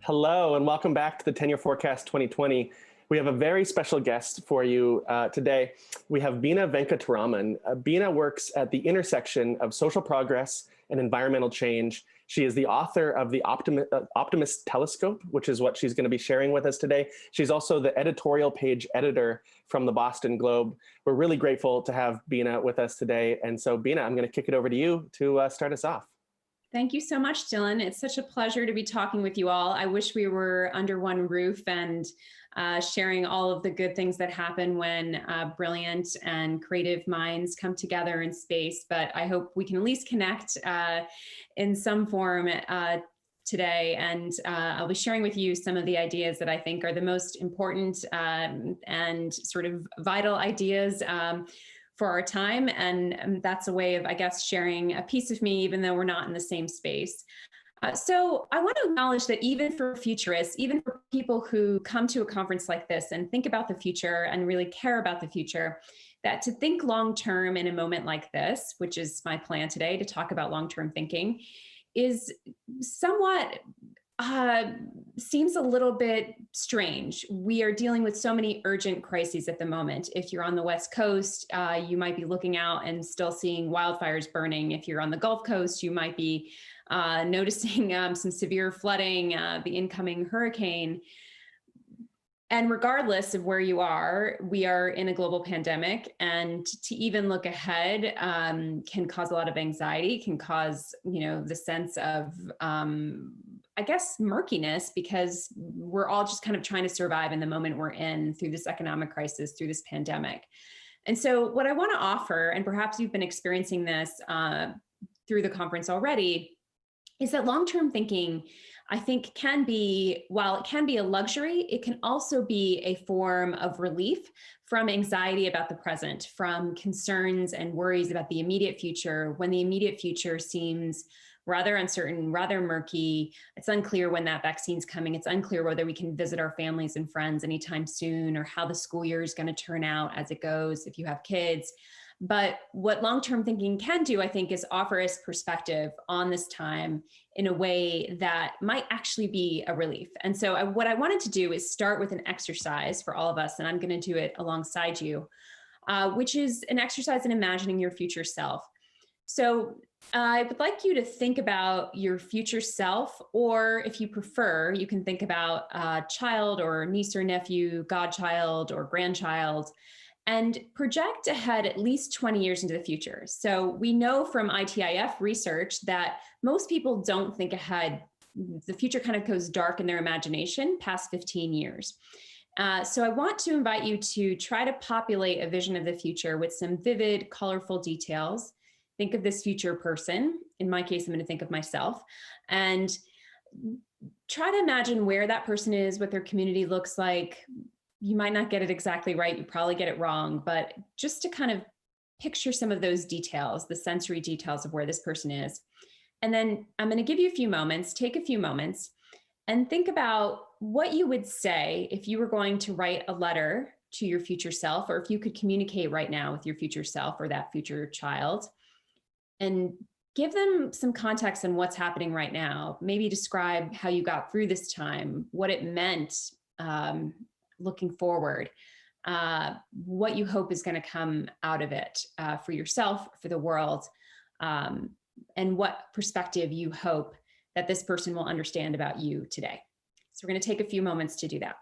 Hello, and welcome back to the 10-Year Forecast 2020. We have a very special guest for you today. We have Beena Venkataraman. Beena works at the intersection of social progress and environmental change. She is the author of the Optimist Telescope, which is what she's going to be sharing with us today. She's also the editorial page editor from the Boston Globe. We're really grateful to have Beena with us today. And so Beena, I'm going to kick it over to you to start us off. Thank you so much, Dylan. It's such a pleasure to be talking with you all. I wish we were under one roof and sharing all of the good things that happen when brilliant and creative minds come together in space. But I hope we can at least connect in some form today. And I'll be sharing with you some of the ideas that I think are the most important and sort of vital ideas for our time. And that's a way of, I guess, sharing a piece of me, even though we're not in the same space. So I want to acknowledge that even for futurists, even for people who come to a conference like this and think about the future and really care about the future, that to think long-term in a moment like this, which is my plan today to talk about long-term thinking, is somewhat seems a little bit strange. We are dealing with so many urgent crises at the moment. If you're on the West Coast, you might be looking out and still seeing wildfires burning. If you're on the Gulf Coast, you might be noticing some severe flooding, the incoming hurricane. And regardless of where you are, we are in a global pandemic, and to even look ahead can cause a lot of anxiety, can cause, the sense of, I guess, murkiness, because we're all just kind of trying to survive in the moment we're in through this economic crisis, through this pandemic. And so what I want to offer, and perhaps you've been experiencing this through the conference already, is that long-term thinking, I think, can be, while it can be a luxury, it can also be a form of relief from anxiety about the present, from concerns and worries about the immediate future, when the immediate future seems rather uncertain, rather murky. It's unclear when that vaccine's coming. It's unclear whether we can visit our families and friends anytime soon, or how the school year is going to turn out as it goes if you have kids. But what long-term thinking can do, I think, is offer us perspective on this time in a way that might actually be a relief. And so what I wanted to do is start with an exercise for all of us, and I'm going to do it alongside you, which is an exercise in imagining your future self. So I would like you to think about your future self, or if you prefer, you can think about a child or niece or nephew, godchild or grandchild, and project ahead at least 20 years into the future. So we know from ITIF research that most people don't think ahead. The future kind of goes dark in their imagination past 15 years. So I want to invite you to try to populate a vision of the future with some vivid, colorful details. Think of this future person. In my case, I'm going to think of myself, and try to imagine where that person is, what their community looks like. You might not get it exactly right. You probably get it wrong, but just to kind of picture some of those details, the sensory details of where this person is. And then I'm going to give you a few moments, take a few moments, and think about what you would say if you were going to write a letter to your future self, or if you could communicate right now with your future self or that future child, and give them some context on what's happening right now. Maybe describe how you got through this time, what it meant, looking forward, what you hope is going to come out of it for yourself, for the world, and what perspective you hope that this person will understand about you today. So we're going to take a few moments to do that.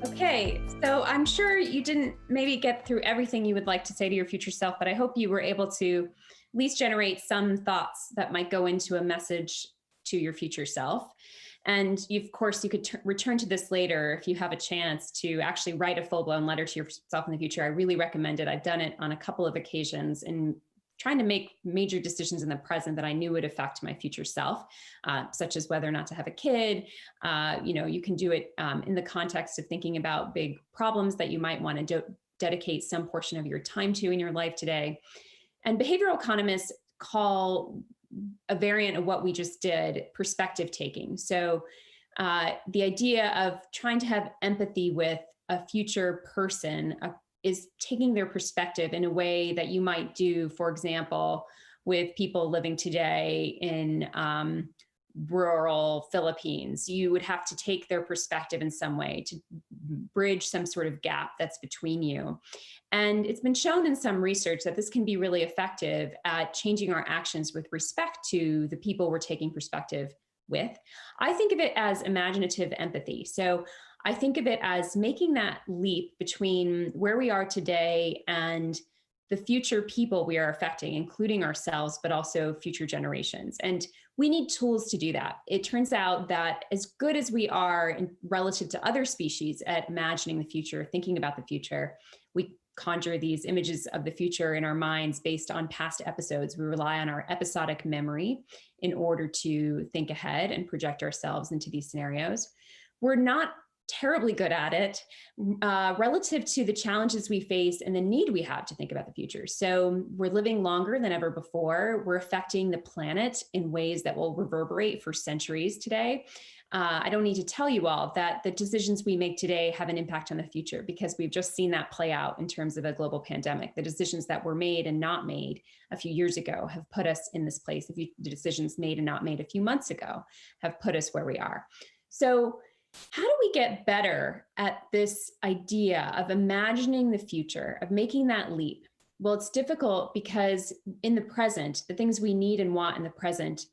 Okay, so I'm sure you didn't maybe get through everything you would like to say to your future self, but I hope you were able to at least generate some thoughts that might go into a message to your future self. And of course, you could return to this later if you have a chance to actually write a full blown letter to yourself in the future. I really recommend it. I've done it on a couple of occasions in trying to make major decisions in the present that I knew would affect my future self, such as whether or not to have a kid. You can do it in the context of thinking about big problems that you might want to dedicate some portion of your time to in your life today. And behavioral economists call a variant of what we just did perspective taking. So the idea of trying to have empathy with a future person is taking their perspective in a way that you might do, for example, with people living today in rural Philippines. You would have to take their perspective in some way to bridge some sort of gap that's between you. And it's been shown in some research that this can be really effective at changing our actions with respect to the people we're taking perspective with. I think of it as imaginative empathy. So I think of it as making that leap between where we are today and the future people we are affecting, including ourselves, but also future generations. And we need tools to do that. It turns out that as good as we are relative to other species at imagining the future, thinking about the future, we conjure these images of the future in our minds based on past episodes. We rely on our episodic memory in order to think ahead and project ourselves into these scenarios. We're not terribly good at it relative to the challenges we face and the need we have to think about the future. So we're living longer than ever before. We're affecting the planet in ways that will reverberate for centuries today. I don't need to tell you all that the decisions we make today have an impact on the future, because we've just seen that play out in terms of a global pandemic. The decisions that were made and not made a few years ago have put us in this place. The decisions made and not made a few months ago have put us where we are. So how do we get better at this idea of imagining the future, of making that leap? Well, it's difficult because in the present, the things we need and want in the present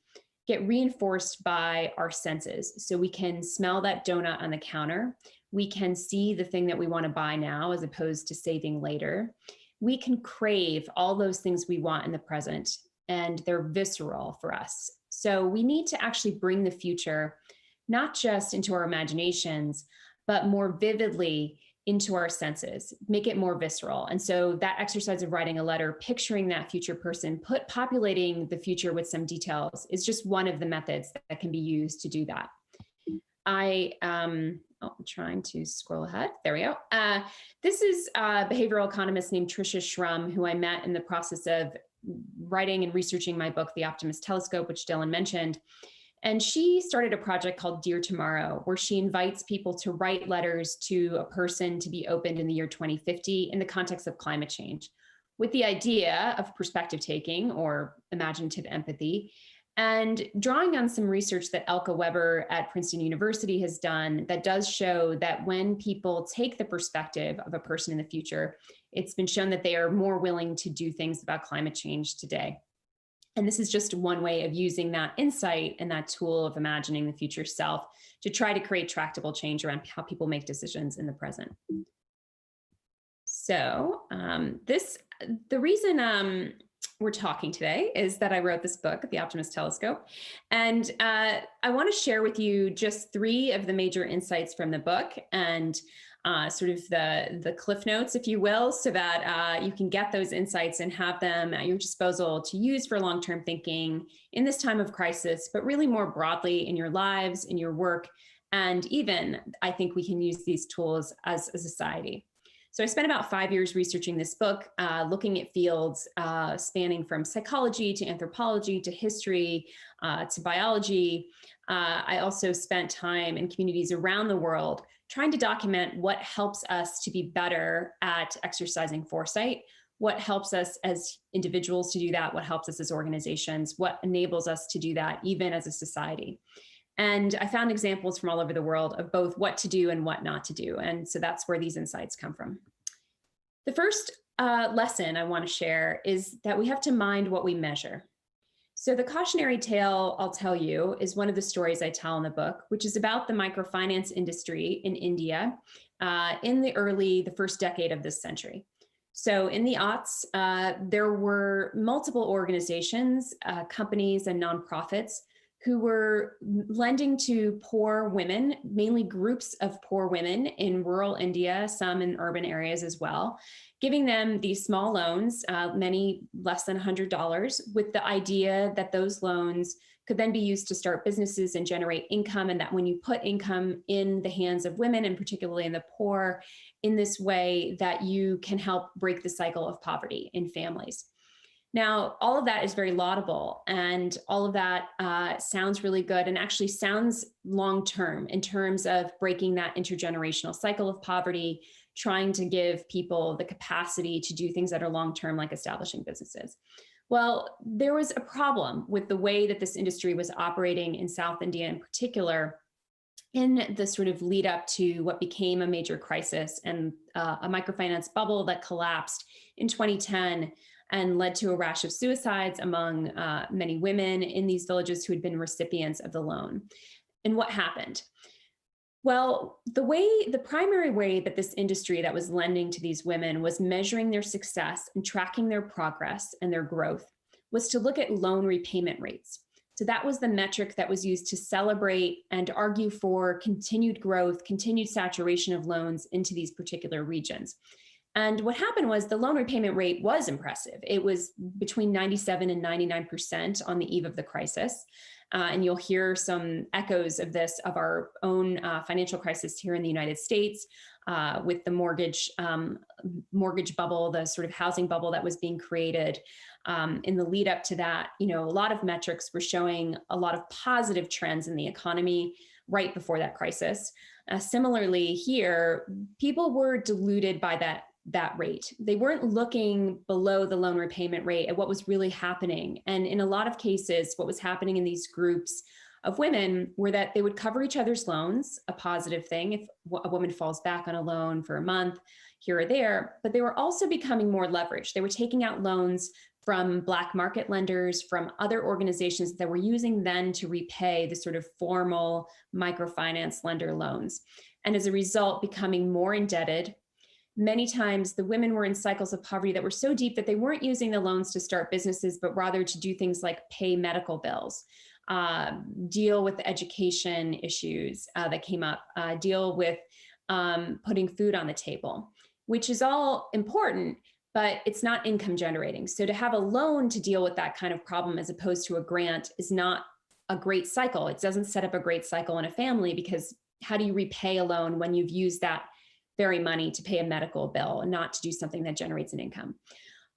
get reinforced by our senses. So we can smell that donut on the counter. We can see the thing that we want to buy now as opposed to saving later. We can crave all those things we want in the present, and they're visceral for us. So we need to actually bring the future not just into our imaginations, but more vividly into our senses, make it more visceral. And so that exercise of writing a letter, picturing that future person, populating the future with some details is just one of the methods that can be used to do that. I'm trying to scroll ahead. There we go. This is a behavioral economist named Tricia Shrum, who I met in the process of writing and researching my book, The Optimist Telescope, which Dylan mentioned. And she started a project called Dear Tomorrow, where she invites people to write letters to a person to be opened in the year 2050 in the context of climate change, with the idea of perspective taking or imaginative empathy, and drawing on some research that Elke Weber at Princeton University has done that does show that when people take the perspective of a person in the future, it's been shown that they are more willing to do things about climate change today. And this is just one way of using that insight and that tool of imagining the future self to try to create tractable change around how people make decisions in the present. So the reason we're talking today is that I wrote this book, The Optimist Telescope. And I want to share with you just 3 of the major insights from the book and sort of the cliff notes, if you will, so that you can get those insights and have them at your disposal to use for long-term thinking in this time of crisis, but really more broadly in your lives, in your work. And even, I think we can use these tools as a society. So I spent about 5 years researching this book, looking at fields spanning from psychology to anthropology to history to biology. I also spent time in communities around the world trying to document what helps us to be better at exercising foresight, what helps us as individuals to do that, what helps us as organizations, what enables us to do that even as a society. And I found examples from all over the world of both what to do and what not to do. And so that's where these insights come from. The first lesson I want to share is that we have to mind what we measure. So the cautionary tale I'll tell you is one of the stories I tell in the book, which is about the microfinance industry in India in the first decade of this century. So in the aughts, there were multiple organizations, companies, and nonprofits who were lending to poor women, mainly groups of poor women in rural India, some in urban areas as well, giving them these small loans, many less than $100, with the idea that those loans could then be used to start businesses and generate income. And that when you put income in the hands of women, and particularly in the poor, in this way, that you can help break the cycle of poverty in families. Now, all of that is very laudable, and all of that sounds really good and actually sounds long-term in terms of breaking that intergenerational cycle of poverty, trying to give people the capacity to do things that are long-term, like establishing businesses. Well, there was a problem with the way that this industry was operating in South India in particular, in the sort of lead up to what became a major crisis and a microfinance bubble that collapsed in 2010 and led to a rash of suicides among many women in these villages who had been recipients of the loan. And what happened? Well, the primary way that this industry that was lending to these women was measuring their success and tracking their progress and their growth was to look at loan repayment rates. So that was the metric that was used to celebrate and argue for continued growth, continued saturation of loans into these particular regions. And what happened was the loan repayment rate was impressive. It was between 97 and 99% on the eve of the crisis. And you'll hear some echoes of this, of our own financial crisis here in the United States, with the mortgage bubble, the sort of housing bubble that was being created. In the lead up to that, a lot of metrics were showing a lot of positive trends in the economy right before that crisis. Similarly here, people were deluded by that rate. They weren't looking below the loan repayment rate at what was really happening. And in a lot of cases, what was happening in these groups of women were that they would cover each other's loans, a positive thing if a woman falls back on a loan for a month here or there, but they were also becoming more leveraged. They were taking out loans from black market lenders, from other organizations that were using then to repay the sort of formal microfinance lender loans. And as a result, becoming more indebted. Many times the women were in cycles of poverty that were so deep that they weren't using the loans to start businesses, but rather to do things like pay medical bills, deal with the education issues that came up, deal with putting food on the table, which is all important, but it's not income generating. So to have a loan to deal with that kind of problem as opposed to a grant is not a great cycle. It doesn't set up a great cycle in a family, because how do you repay a loan when you've used that very money to pay a medical bill and not to do something that generates an income?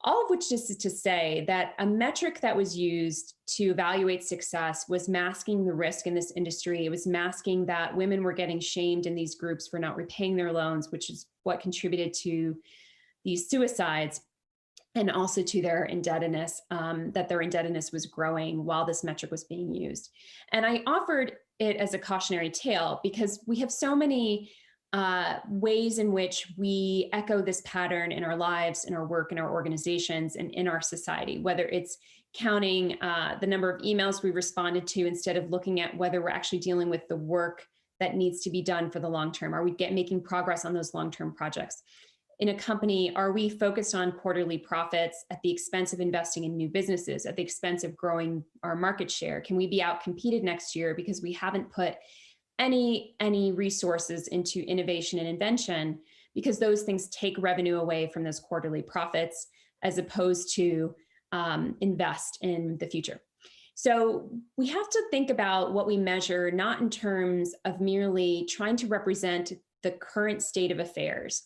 All of which is to say that a metric that was used to evaluate success was masking the risk in this industry. It was masking that women were getting shamed in these groups for not repaying their loans, which is what contributed to these suicides, and also to their indebtedness, that their indebtedness was growing while this metric was being used. And I offered it as a cautionary tale because we have so many ways in which we echo this pattern in our lives, in our work, in our organizations, and in our society, whether it's counting the number of emails we responded to instead of looking at whether we're actually dealing with the work that needs to be done for the long term. Are we making progress on those long-term projects? In a company, are we focused on quarterly profits at the expense of investing in new businesses, at the expense of growing our market share? Can we be outcompeted next year because we haven't put any resources into innovation and invention, because those things take revenue away from those quarterly profits as opposed to invest in the future? So we have to think about what we measure, not in terms of merely trying to represent the current state of affairs,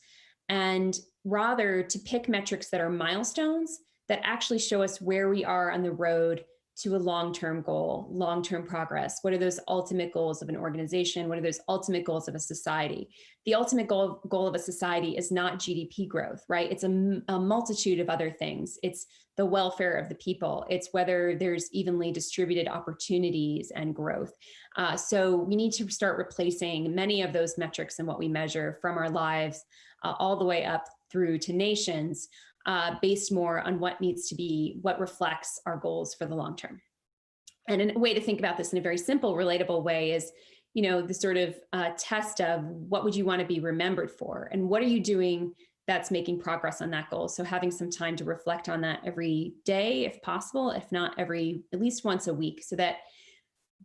and rather to pick metrics that are milestones that actually show us where we are on the road to a long-term goal, long-term progress. What are those ultimate goals of an organization? What are those ultimate goals of a society? The ultimate goal of a society is not GDP growth, right? It's a multitude of other things. It's the welfare of the people. It's whether there's evenly distributed opportunities and growth. So we need to start replacing many of those metrics in what we measure from our lives all the way up through to nations, based more on what needs to be, what reflects our goals for the long term. And a way to think about this in a very simple, relatable way is, the sort of test of what would you want to be remembered for, and what are you doing that's making progress on that goal. So having some time to reflect on that every day, if possible, if not at least once a week, so that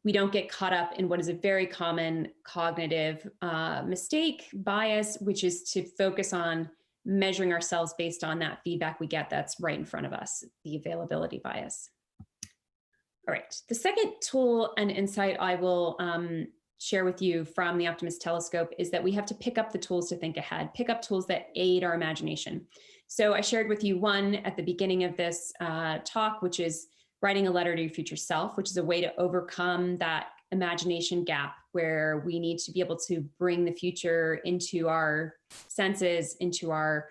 we don't get caught up in what is a very common cognitive mistake, bias, which is to focus on measuring ourselves based on that feedback we get that's right in front of us, the availability bias. All right, the second tool and insight I will share with you from the Optimist Telescope is that we have to pick up the tools to think ahead, pick up tools that aid our imagination. So I shared with you one at the beginning of this talk, which is writing a letter to your future self, which is a way to overcome that imagination gap where we need to be able to bring the future into our senses, into our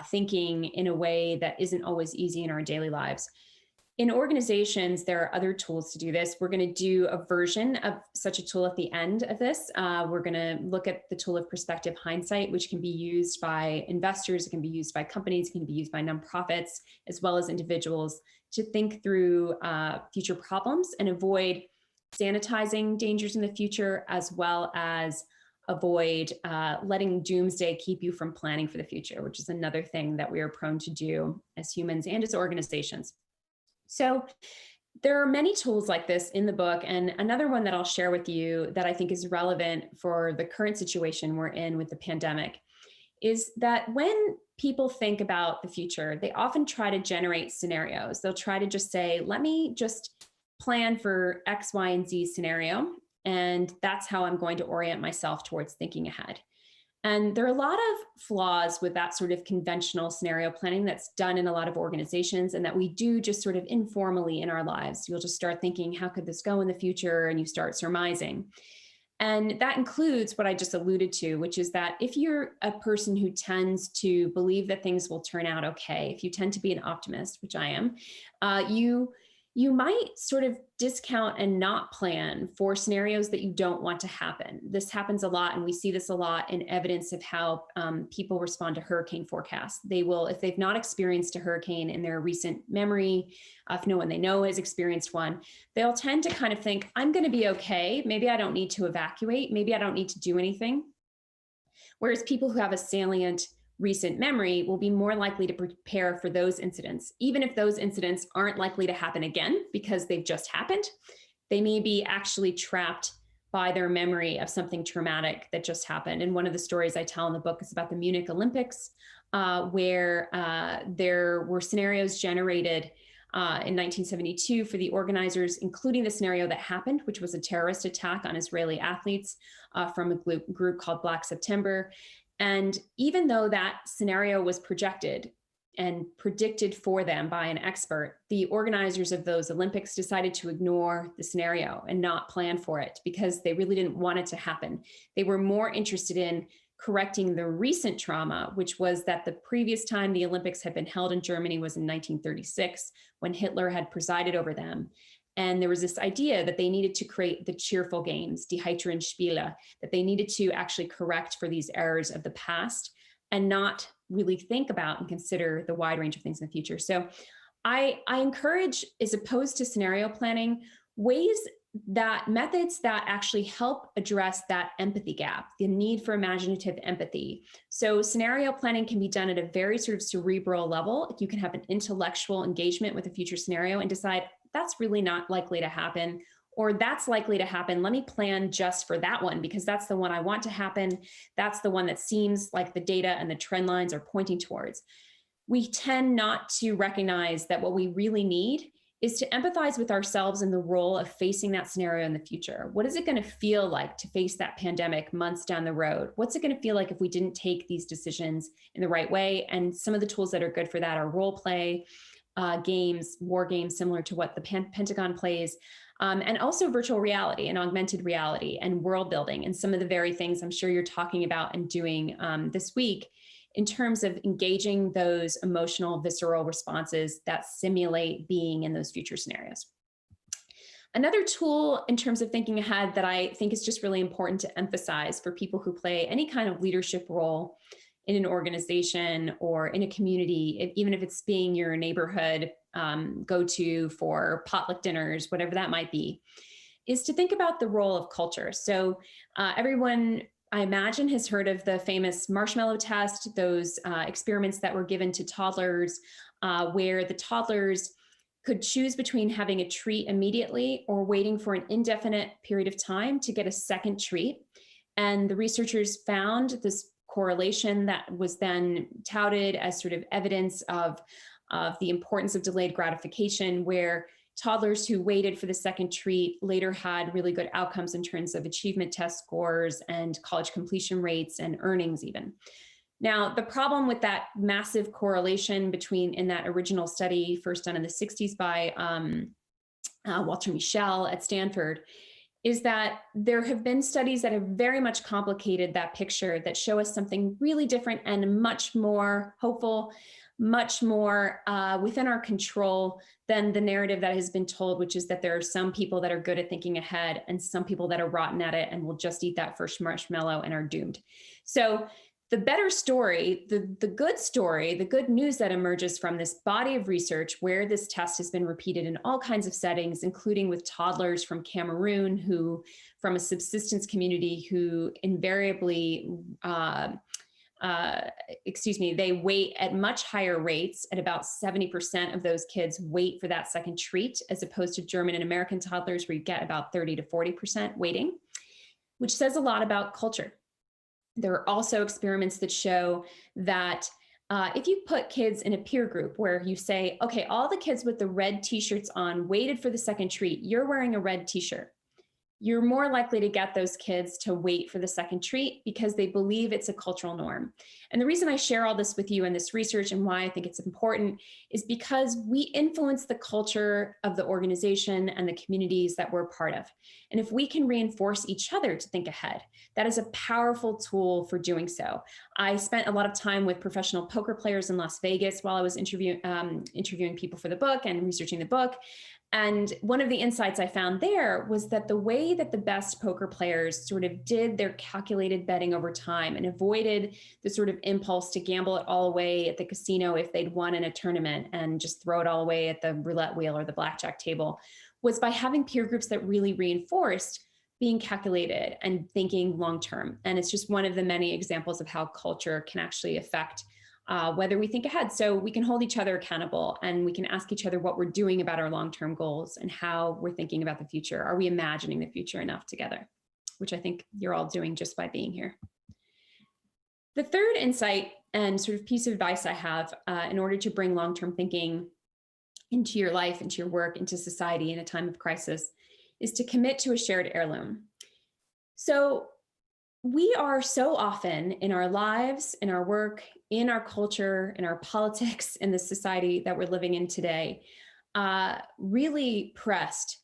thinking in a way that isn't always easy in our daily lives. In organizations, there are other tools to do this. We're going to do a version of such a tool at the end of this. We're going to look at the tool of prospective hindsight, which can be used by investors, it can be used by companies, it can be used by nonprofits, as well as individuals to think through future problems and avoid sanitizing dangers in the future, as well as avoid letting doomsday keep you from planning for the future, which is another thing that we are prone to do as humans and as organizations. So there are many tools like this in the book. And another one that I'll share with you that I think is relevant for the current situation we're in with the pandemic is that when people think about the future, they often try to generate scenarios. They'll try to just say, let me just plan for X, Y, and Z scenario. And that's how I'm going to orient myself towards thinking ahead. And there are a lot of flaws with that sort of conventional scenario planning that's done in a lot of organizations and that we do just sort of informally in our lives. You'll just start thinking, how could this go in the future? And you start surmising. And that includes what I just alluded to, which is that if you're a person who tends to believe that things will turn out okay, if you tend to be an optimist, which I am, you might sort of discount and not plan for scenarios that you don't want to happen. This happens a lot, and we see this a lot in evidence of how people respond to hurricane forecasts. They will, if they've not experienced a hurricane in their recent memory, if no one they know has experienced one, they'll tend to kind of think, I'm going to be okay. Maybe I don't need to evacuate. Maybe I don't need to do anything. Whereas people who have a salient recent memory will be more likely to prepare for those incidents. Even if those incidents aren't likely to happen again because they've just happened, they may be actually trapped by their memory of something traumatic that just happened. And one of the stories I tell in the book is about the Munich Olympics, where there were scenarios generated in 1972 for the organizers, including the scenario that happened, which was a terrorist attack on Israeli athletes from a group called Black September. And even though that scenario was projected and predicted for them by an expert, the organizers of those Olympics decided to ignore the scenario and not plan for it because they really didn't want it to happen. They were more interested in correcting the recent trauma, which was that the previous time the Olympics had been held in Germany was in 1936, when Hitler had presided over them. And there was this idea that they needed to create the cheerful games, die heiteren Spiele, that they needed to actually correct for these errors of the past and not really think about and consider the wide range of things in the future. So I encourage, as opposed to scenario planning, methods that actually help address that empathy gap, the need for imaginative empathy. So scenario planning can be done at a very sort of cerebral level. You can have an intellectual engagement with a future scenario and decide, that's really not likely to happen, or that's likely to happen. Let me plan just for that one because that's the one I want to happen. That's the one that seems like the data and the trend lines are pointing towards. We tend not to recognize that what we really need is to empathize with ourselves in the role of facing that scenario in the future. What is it going to feel like to face that pandemic months down the road? What's it going to feel like if we didn't take these decisions in the right way? And some of the tools that are good for that are role play, games, war games, similar to what the Pentagon plays, and also virtual reality and augmented reality and world building, and some of the very things I'm sure you're talking about and doing this week in terms of engaging those emotional, visceral responses that simulate being in those future scenarios. Another tool in terms of thinking ahead that I think is just really important to emphasize for people who play any kind of leadership role in an organization or in a community, even if it's being your neighborhood go to for potluck dinners, whatever that might be, is to think about the role of culture. So everyone, I imagine, has heard of the famous marshmallow test, those experiments that were given to toddlers, where the toddlers could choose between having a treat immediately or waiting for an indefinite period of time to get a second treat. And the researchers found this correlation that was then touted as sort of evidence of the importance of delayed gratification, where toddlers who waited for the second treat later had really good outcomes in terms of achievement test scores and college completion rates and earnings even. Now, the problem with that massive correlation between, in that original study first done in the 60s by Walter Mischel at Stanford, is that there have been studies that have very much complicated that picture, that show us something really different and much more hopeful, much more within our control than the narrative that has been told, which is that there are some people that are good at thinking ahead and some people that are rotten at it and will just eat that first marshmallow and are doomed. So the better story, the good story, the good news that emerges from this body of research, where this test has been repeated in all kinds of settings, including with toddlers from Cameroon, who, from a subsistence community, who invariably, they wait at much higher rates. At about 70% of those kids wait for that second treat, as opposed to German and American toddlers, where you get about 30 to 40% waiting, which says a lot about culture. There are also experiments that show that if you put kids in a peer group where you say, okay, all the kids with the red t-shirts on waited for the second treat, you're wearing a red t-shirt, you're more likely to get those kids to wait for the second treat because they believe it's a cultural norm. And the reason I share all this with you and this research and why I think it's important is because we influence the culture of the organization and the communities that we're part of. And if we can reinforce each other to think ahead, that is a powerful tool for doing so. I spent a lot of time with professional poker players in Las Vegas while I was interviewing people for the book and researching the book. And one of the insights I found there was that the way that the best poker players sort of did their calculated betting over time and avoided the sort of impulse to gamble it all away at the casino if they'd won in a tournament and just throw it all away at the roulette wheel or the blackjack table was by having peer groups that really reinforced being calculated and thinking long-term. And it's just one of the many examples of how culture can actually affect whether we think ahead. So we can hold each other accountable and we can ask each other what we're doing about our long-term goals and how we're thinking about the future. Are we imagining the future enough together? Which I think you're all doing just by being here. The third insight and sort of piece of advice I have in order to bring long-term thinking into your life, into your work, into society in a time of crisis is to commit to a shared heirloom. So we are so often in our lives, in our work, in our culture, in our politics, in the society that we're living in today, really pressed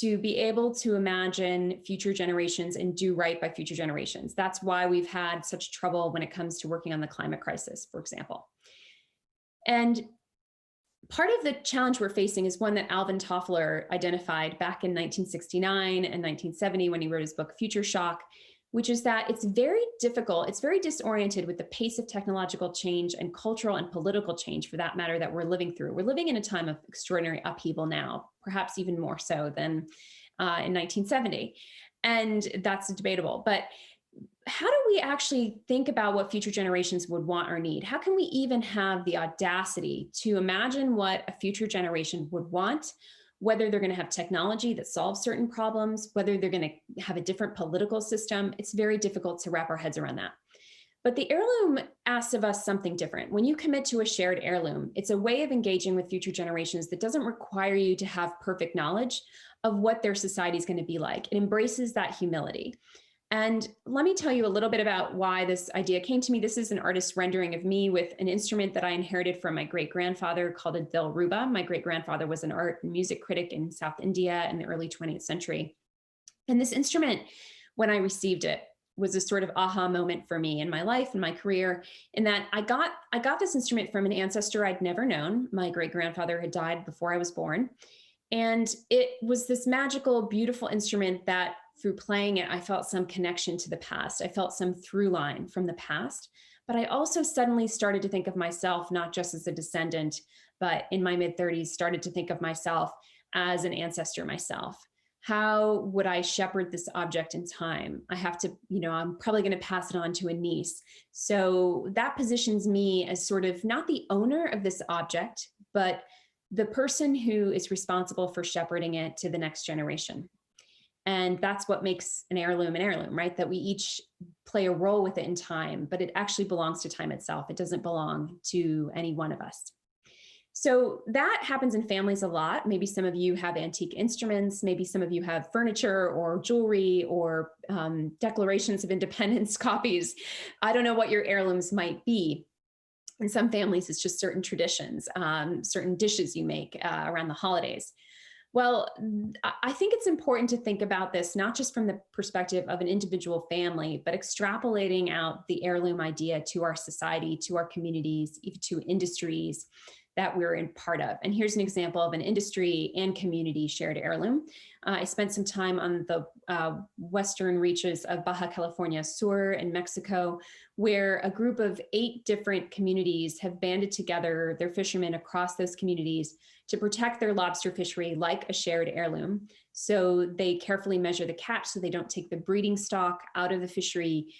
to be able to imagine future generations and do right by future generations. That's why we've had such trouble when it comes to working on the climate crisis, for example. And part of the challenge we're facing is one that Alvin Toffler identified back in 1969 and 1970 when he wrote his book, Future Shock, which is that it's very difficult, it's very disoriented with the pace of technological change and cultural and political change, for that matter, that we're living through. We're living in a time of extraordinary upheaval now, perhaps even more so than in 1970. And that's debatable. But how do we actually think about what future generations would want or need? How can we even have the audacity to imagine what a future generation would want, whether they're going to have technology that solves certain problems, whether they're going to have a different political system? It's very difficult to wrap our heads around that. But the heirloom asks of us something different. When you commit to a shared heirloom, it's a way of engaging with future generations that doesn't require you to have perfect knowledge of what their society is going to be like. It embraces that humility. And let me tell you a little bit about why this idea came to me. This is an artist's rendering of me with an instrument that I inherited from my great-grandfather called a dilruba. My great-grandfather was an art and music critic in South India in the early 20th century. And this instrument, when I received it, was a sort of aha moment for me in my life and my career, in that I got this instrument from an ancestor I'd never known. My great-grandfather had died before I was born. And it was this magical, beautiful instrument that through playing it, I felt some connection to the past. I felt some through line from the past, but I also suddenly started to think of myself not just as a descendant, but in my mid-30s started to think of myself as an ancestor myself. How would I shepherd this object in time? I have to, I'm probably going to pass it on to a niece. So that positions me as sort of not the owner of this object, but the person who is responsible for shepherding it to the next generation. And that's what makes an heirloom, right? That we each play a role with it in time, but it actually belongs to time itself. It doesn't belong to any one of us. So that happens in families a lot. Maybe some of you have antique instruments. Maybe some of you have furniture or jewelry or Declarations of Independence copies. I don't know what your heirlooms might be. In some families, it's just certain traditions, certain dishes you make around the holidays. Well, I think it's important to think about this, not just from the perspective of an individual family, but extrapolating out the heirloom idea to our society, to our communities, even to industries that we're in part of. And here's an example of an industry and community shared heirloom. I spent some time on the western reaches of Baja California Sur in Mexico, where a group of 8 different communities have banded together their fishermen across those communities to protect their lobster fishery like a shared heirloom. So they carefully measure the catch so they don't take the breeding stock out of the fishery.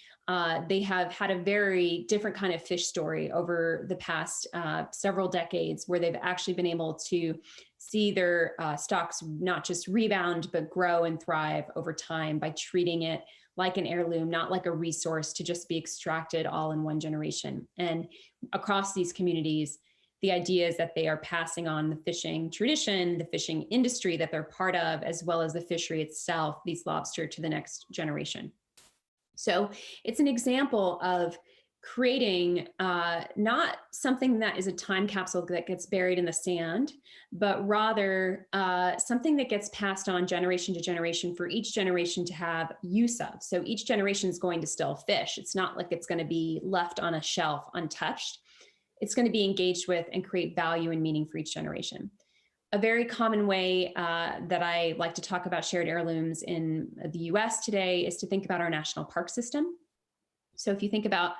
They have had a very different kind of fish story over the past several decades, where they've actually been able to see their stocks not just rebound, but grow and thrive over time by treating it like an heirloom, not like a resource to just be extracted all in one generation. And across these communities, the idea is that they are passing on the fishing tradition, the fishing industry that they're part of, as well as the fishery itself, these lobster, to the next generation. So it's an example of creating not something that is a time capsule that gets buried in the sand, but rather something that gets passed on generation to generation for each generation to have use of. So each generation is going to still fish. It's not like it's going to be left on a shelf untouched. It's going to be engaged with and create value and meaning for each generation. A very common way that I like to talk about shared heirlooms in the US today is to think about our national park system. So if you think about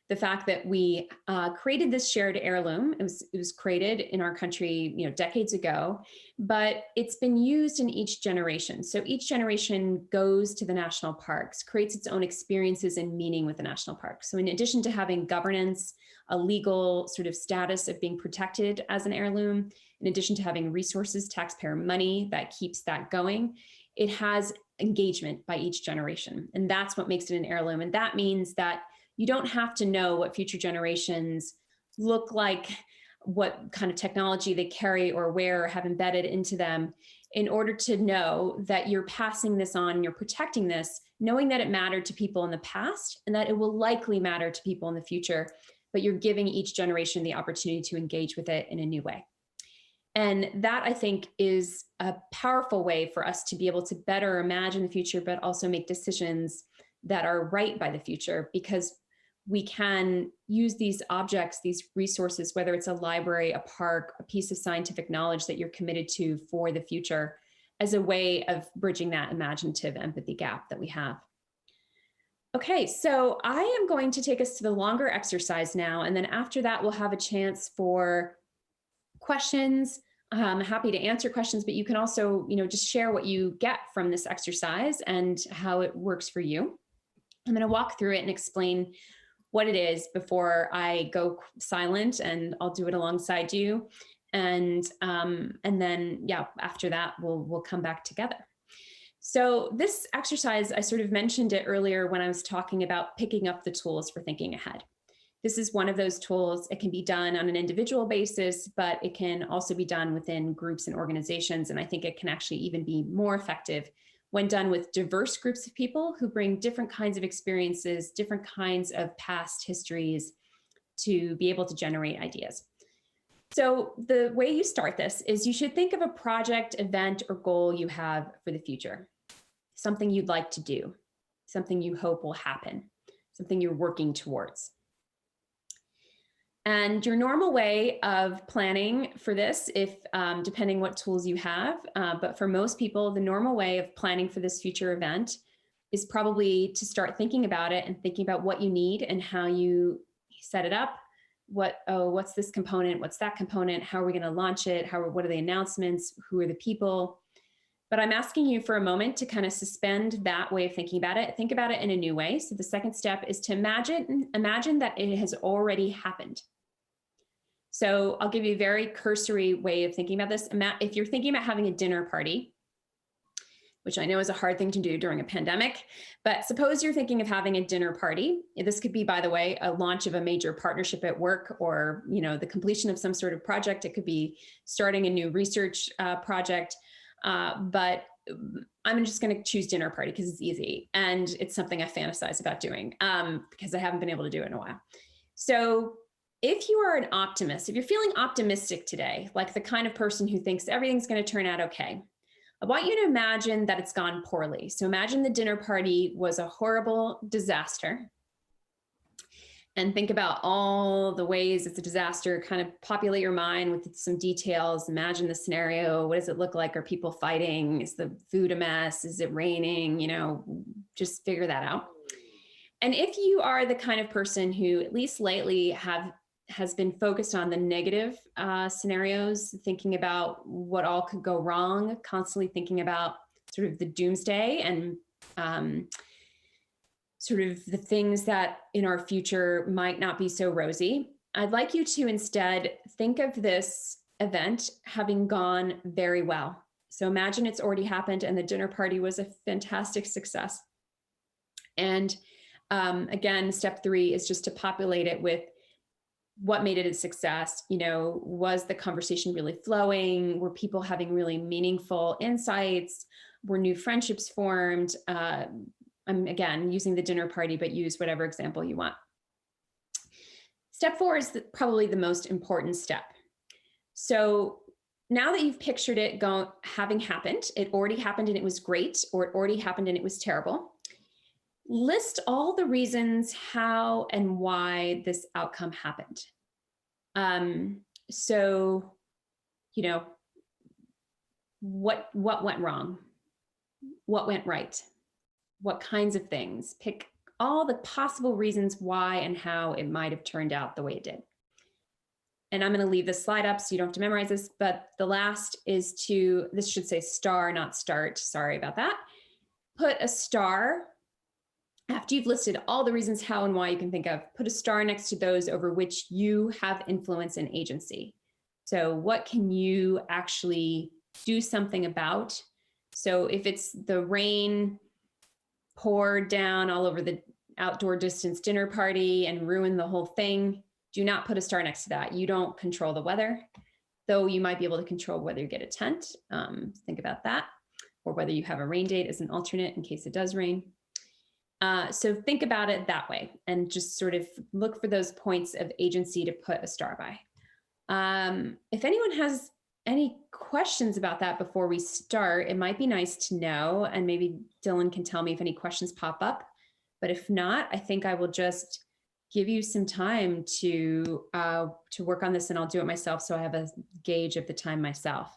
the fact that we created this shared heirloom, it was created in our country, decades ago, but it's been used in each generation. So each generation goes to the national parks, creates its own experiences and meaning with the national parks. So in addition to having governance, a legal sort of status of being protected as an heirloom, in addition to having resources, taxpayer money that keeps that going, it has engagement by each generation. And that's what makes it an heirloom. And that means that you don't have to know what future generations look like, what kind of technology they carry or wear or have embedded into them, in order to know that you're passing this on, you're protecting this, knowing that it mattered to people in the past and that it will likely matter to people in the future, but you're giving each generation the opportunity to engage with it in a new way. And that, I think, is a powerful way for us to be able to better imagine the future, but also make decisions that are right by the future, because we can use these objects, these resources, whether it's a library, a park, a piece of scientific knowledge that you're committed to for the future, as a way of bridging that imaginative empathy gap that we have. Okay, so I am going to take us to the longer exercise now, and then after that, we'll have a chance for questions. I'm happy to answer questions, but you can also, just share what you get from this exercise and how it works for you. I'm going to walk through it and explain what it is before I go silent, and I'll do it alongside you. And then, after that, we'll come back together. So this exercise, I sort of mentioned it earlier when I was talking about picking up the tools for thinking ahead. This is one of those tools. It can be done on an individual basis, but it can also be done within groups and organizations. And I think it can actually even be more effective when done with diverse groups of people who bring different kinds of experiences, different kinds of past histories to be able to generate ideas. So the way you start this is you should think of a project, event, or goal you have for the future. Something you'd like to do, something you hope will happen, something you're working towards. And your normal way of planning for this, if depending what tools you have, but for most people, the normal way of planning for this future event is probably to start thinking about it and thinking about what you need and how you set it up, what's this component? What's that component? How are we going to launch it? What are the announcements? Who are the people? But I'm asking you for a moment to kind of suspend that way of thinking about it. Think about it in a new way. So the second step is to imagine that it has already happened. So I'll give you a very cursory way of thinking about this. If you're thinking about having a dinner party, which I know is a hard thing to do during a pandemic, but suppose you're thinking of having a dinner party. This could be, by the way, a launch of a major partnership at work, or the completion of some sort of project. It could be starting a new research project. But I'm just going to choose dinner party because it's easy and it's something I fantasize about doing because I haven't been able to do it in a while. So if you are an optimist, if you're feeling optimistic today, like the kind of person who thinks everything's going to turn out okay, I want you to imagine that it's gone poorly. So imagine the dinner party was a horrible disaster. And think about all the ways it's a disaster. Kind of populate your mind with some details. Imagine the scenario. What does it look like? Are people fighting? Is the food a mess? Is it raining? Just figure that out. And if you are the kind of person who, at least lately, has been focused on the negative scenarios, thinking about what all could go wrong, constantly thinking about sort of the doomsday and sort of the things that in our future might not be so rosy, I'd like you to instead think of this event having gone very well. So imagine it's already happened and the dinner party was a fantastic success. And again, step 3 is just to populate it with what made it a success. Was the conversation really flowing? Were people having really meaningful insights? Were new friendships formed? I'm again using the dinner party, but use whatever example you want. Step 4 is probably the most important step. So now that you've pictured it having happened, it already happened and it was great, or it already happened and it was terrible. List all the reasons how and why this outcome happened. So, what went wrong? What went right? What kinds of things? Pick all the possible reasons why and how it might have turned out the way it did. And I'm going to leave this slide up so you don't have to memorize this, but the last is this should say star, not start. Sorry about that. Put a star after you've listed all the reasons how and why you can think of. Put a star next to those over which you have influence and agency. So what can you actually do something about? So if it's the rain poured down all over the outdoor distance dinner party and ruin the whole thing, do not put a star next to that. You don't control the weather, though you might be able to control whether you get a tent. Think about that, or whether you have a rain date as an alternate in case it does rain. So think about it that way and just sort of look for those points of agency to put a star by. If anyone has any questions about that before we start, it might be nice to know, and maybe Dylan can tell me if any questions pop up. But if not, I think I will just give you some time to work on this, and I'll do it myself so I have a gauge of the time myself.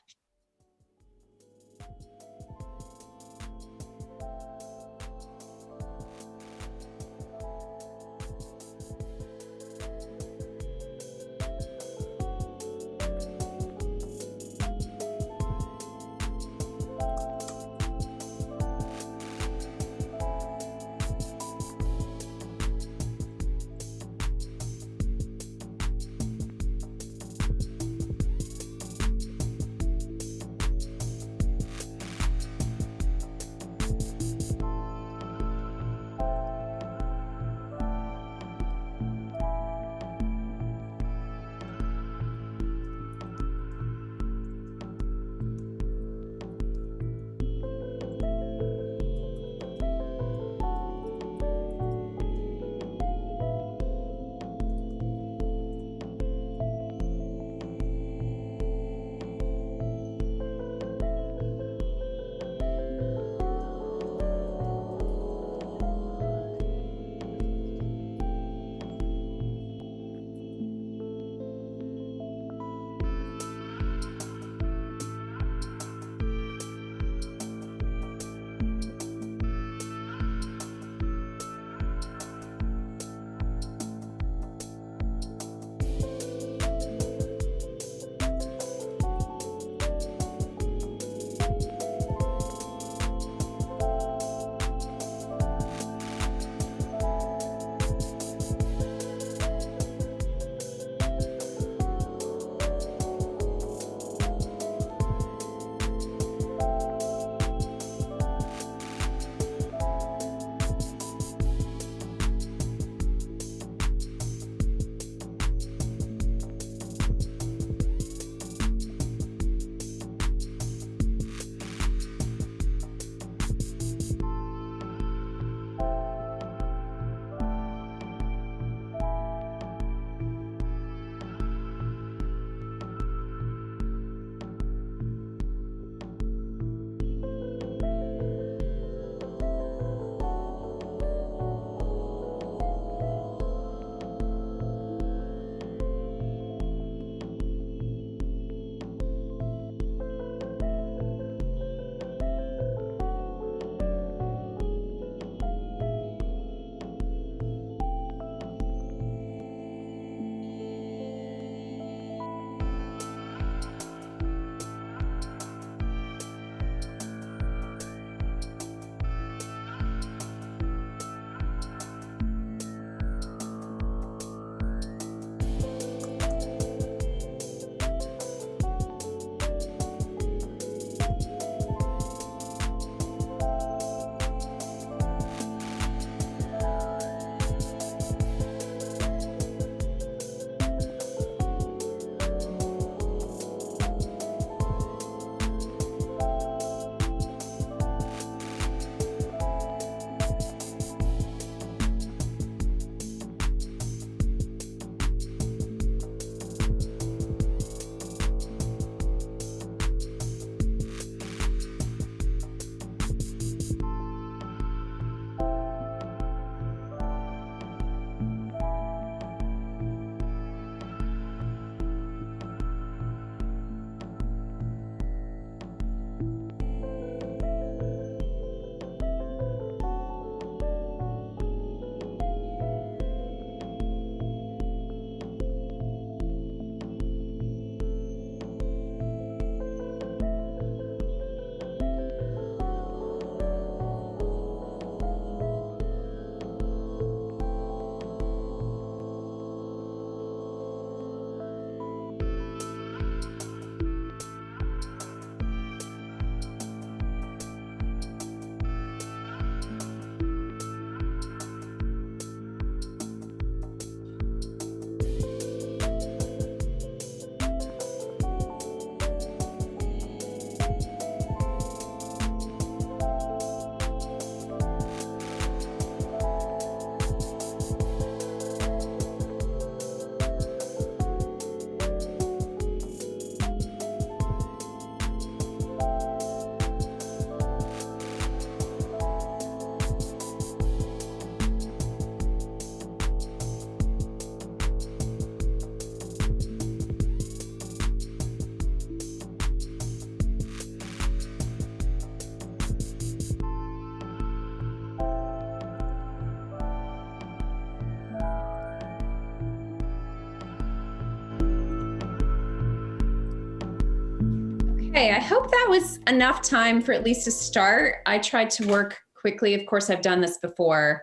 Okay, I hope that was enough time for at least a start. I tried to work quickly. Of course, I've done this before,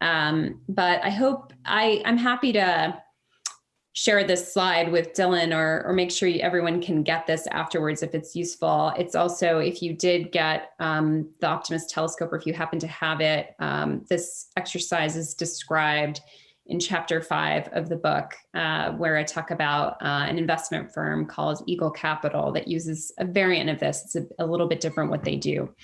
but I'm happy to share this slide with Dylan or make sure everyone can get this afterwards if it's useful. It's also, if you did get the Optimus telescope, or if you happen to have it, this exercise is described in chapter 5 of the book, where I talk about an investment firm called Eagle Capital that uses a variant of this. It's a little bit different what they do.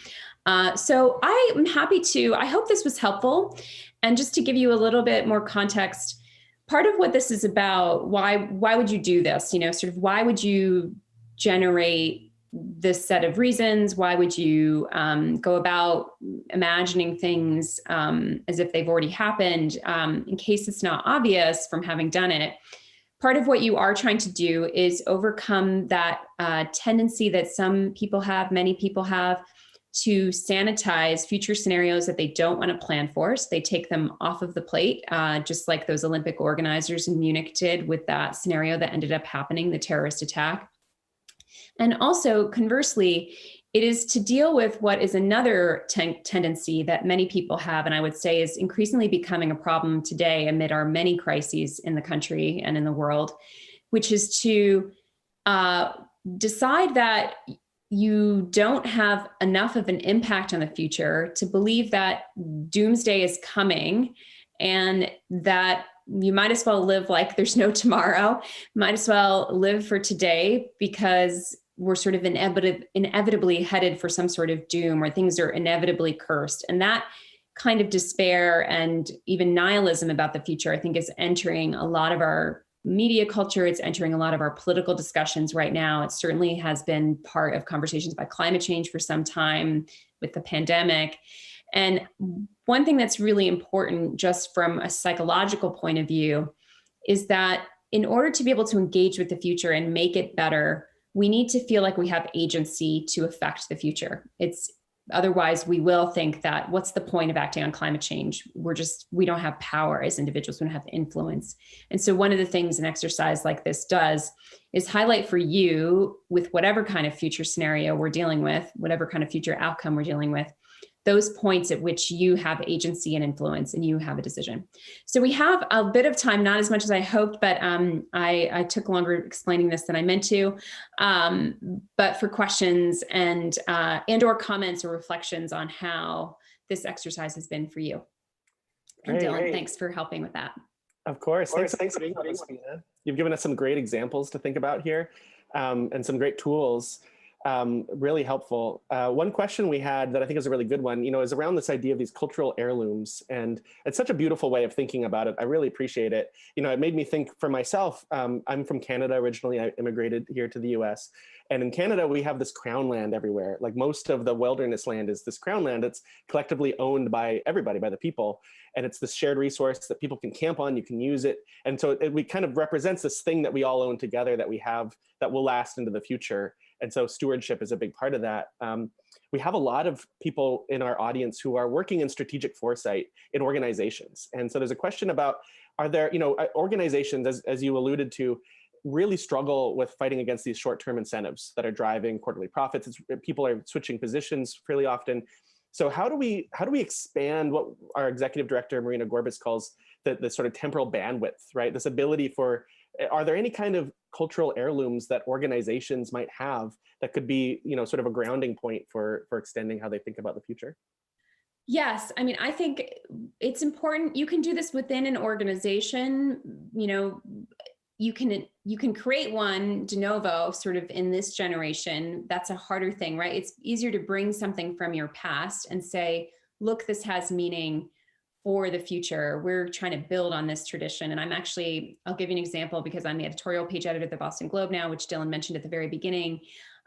So I'm happy to, I hope this was helpful. And just to give you a little bit more context, part of what this is about, why would you do this? You know, sort of why would you generate this set of reasons? Why would you go about imagining things as if they've already happened, in case it's not obvious from having done it? Part of what you are trying to do is overcome that tendency that some people have, many people have, to sanitize future scenarios that they don't want to plan for. So they take them off of the plate, just like those Olympic organizers in Munich did with that scenario that ended up happening, the terrorist attack. And also, conversely, it is to deal with what is another tendency that many people have, and I would say is increasingly becoming a problem today amid our many crises in the country and in the world, which is to decide that you don't have enough of an impact on the future to believe that doomsday is coming and that you might as well live like there's no tomorrow, might as well live for today because we're sort of inevitably headed for some sort of doom, or things are inevitably cursed. And that kind of despair and even nihilism about the future, I think, is entering a lot of our media culture. It's entering a lot of our political discussions right now. It certainly has been part of conversations about climate change for some time with the pandemic. And one thing that's really important, just from a psychological point of view, is that in order to be able to engage with the future and make it better, we need to feel like we have agency to affect the future. Otherwise, we will think that what's the point of acting on climate change? We don't have power as individuals, we don't have influence. And so one of the things an exercise like this does is highlight for you, with whatever kind of future scenario we're dealing with, whatever kind of future outcome we're dealing with, those points at which you have agency and influence and you have a decision. So we have a bit of time, not as much as I hoped, but I took longer explaining this than I meant to. But for questions and or comments or reflections on how this exercise has been for you. And Dylan, thanks for helping with that. Of course. Thanks for being with us, Bina. You've given us some great examples to think about here, and some great tools. Really helpful. One question we had that I think is a really good one, is around this idea of these cultural heirlooms. And it's such a beautiful way of thinking about it. I really appreciate it. It made me think for myself. I'm from Canada originally. I immigrated here to the US. And in Canada, we have this crown land everywhere. Like most of the wilderness land is this crown land. It's collectively owned by everybody, by the people. And it's this shared resource that people can camp on, you can use it. And so it kind of represents this thing that we all own together, that we have, that will last into the future. And so stewardship is a big part of that. We have a lot of people in our audience who are working in strategic foresight in organizations. And so there's a question about, are there, organizations, as you alluded to, really struggle with fighting against these short-term incentives that are driving quarterly profits. People are switching positions fairly often. So how do we expand what our executive director, Marina Gorbis, calls the sort of temporal bandwidth, right? This ability for, are there any kind of cultural heirlooms that organizations might have that could be, sort of a grounding point for extending how they think about the future? Yes. I mean, I think it's important. You can do this within an organization. You can create one de novo sort of in this generation. That's a harder thing, right? It's easier to bring something from your past and say, look, this has meaning for the future. We're trying to build on this tradition. And I'll give you an example, because I'm the editorial page editor of the Boston Globe now, which Dylan mentioned at the very beginning.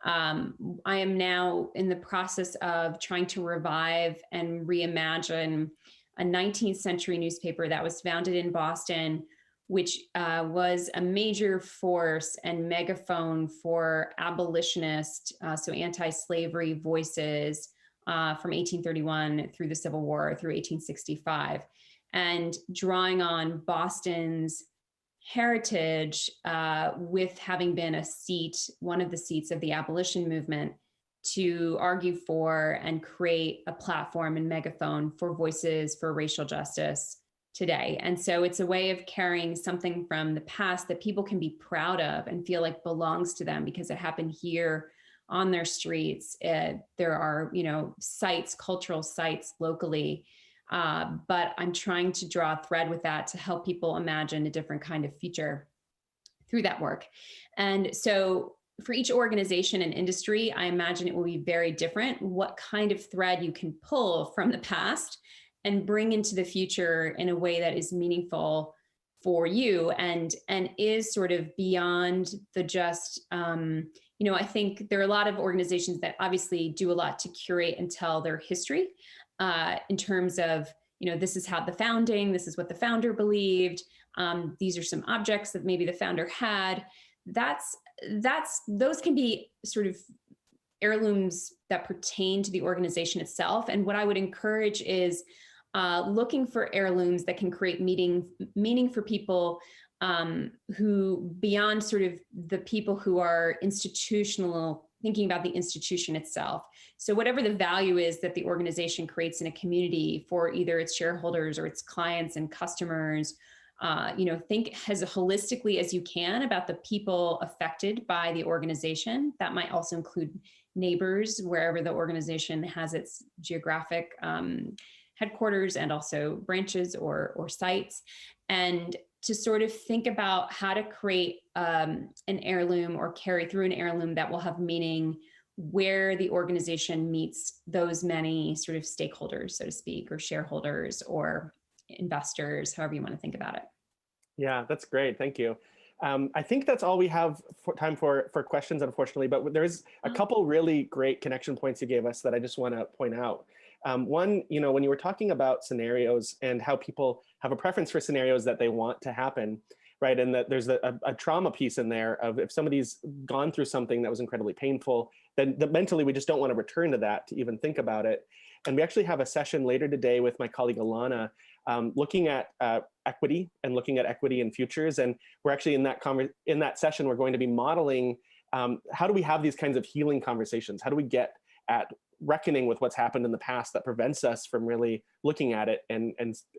I am now in the process of trying to revive and reimagine a 19th century newspaper that was founded in Boston, which was a major force and megaphone for abolitionist, so anti-slavery voices from 1831 through the Civil War, through 1865. and drawing on Boston's heritage with having been one of the seats of the abolition movement, to argue for and create a platform and megaphone for voices for racial justice today. And so it's a way of carrying something from the past that people can be proud of and feel like belongs to them because it happened here on their streets. There are, sites, cultural sites locally. But I'm trying to draw a thread with that to help people imagine a different kind of future through that work. And so for each organization and industry, I imagine it will be very different what kind of thread you can pull from the past and bring into the future in a way that is meaningful for you and is sort of beyond the just, I think there are a lot of organizations that obviously do a lot to curate and tell their history in terms of, this is how the founding, this is what the founder believed. These are some objects that maybe the founder had. Those can be sort of heirlooms that pertain to the organization itself. And what I would encourage is looking for heirlooms that can create meaning for people who, beyond sort of the people who are thinking about the institution itself. So whatever the value is that the organization creates in a community for either its shareholders or its clients and customers, think as holistically as you can about the people affected by the organization. That might also include neighbors, wherever the organization has its geographic headquarters and also branches or sites. And to sort of think about how to create an heirloom or carry through an heirloom that will have meaning where the organization meets those many sort of stakeholders, so to speak, or shareholders or investors, however you want to think about it. Yeah, that's great. Thank you. I think that's all we have time for questions, unfortunately, but there's a couple really great connection points you gave us that I just want to point out. One, when you were talking about scenarios and how people have a preference for scenarios that they want to happen, right? And that there's a trauma piece in there of if somebody's gone through something that was incredibly painful, then mentally we just don't want to return to that to even think about it. And we actually have a session later today with my colleague Alana looking at equity and looking at equity in futures. And we're actually in that session, we're going to be modeling how do we have these kinds of healing conversations? How do we get at reckoning with what's happened in the past that prevents us from really looking at it and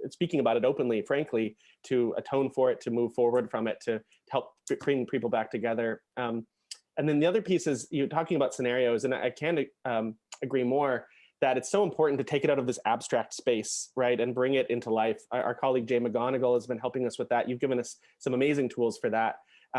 speaking about it openly, frankly, to atone for it, to move forward from it, to help bring people back together. And then the other piece is you're talking about scenarios, and I can't agree more that it's so important to take it out of this abstract space, right, and bring it into life. Our colleague Jay McGonigal has been helping us with that. You've given us some amazing tools for that.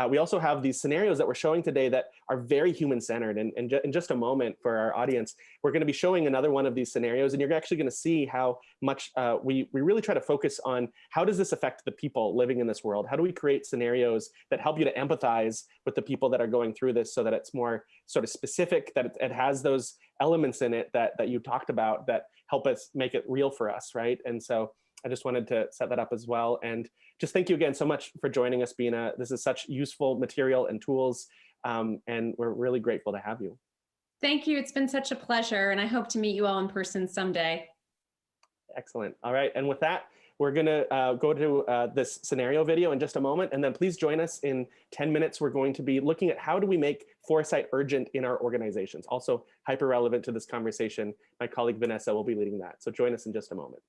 We also have these scenarios that we're showing today that are very human-centered. And in just a moment for our audience, we're going to be showing another one of these scenarios, and you're actually going to see how much we really try to focus on how does this affect the people living in this world? How do we create scenarios that help you to empathize with the people that are going through this so that it's more sort of specific, that it has those elements in it that you talked about that help us make it real for us, right? And so I just wanted to set that up as well. And just thank you again so much for joining us, Bina. This is such useful material and tools, and we're really grateful to have you. Thank you. It's been such a pleasure, and I hope to meet you all in person someday. Excellent. All right. And with that, we're going to go to this scenario video in just a moment. And then please join us in 10 minutes. We're going to be looking at how do we make foresight urgent in our organizations. Also hyper relevant to this conversation. My colleague Vanessa will be leading that. So join us in just a moment.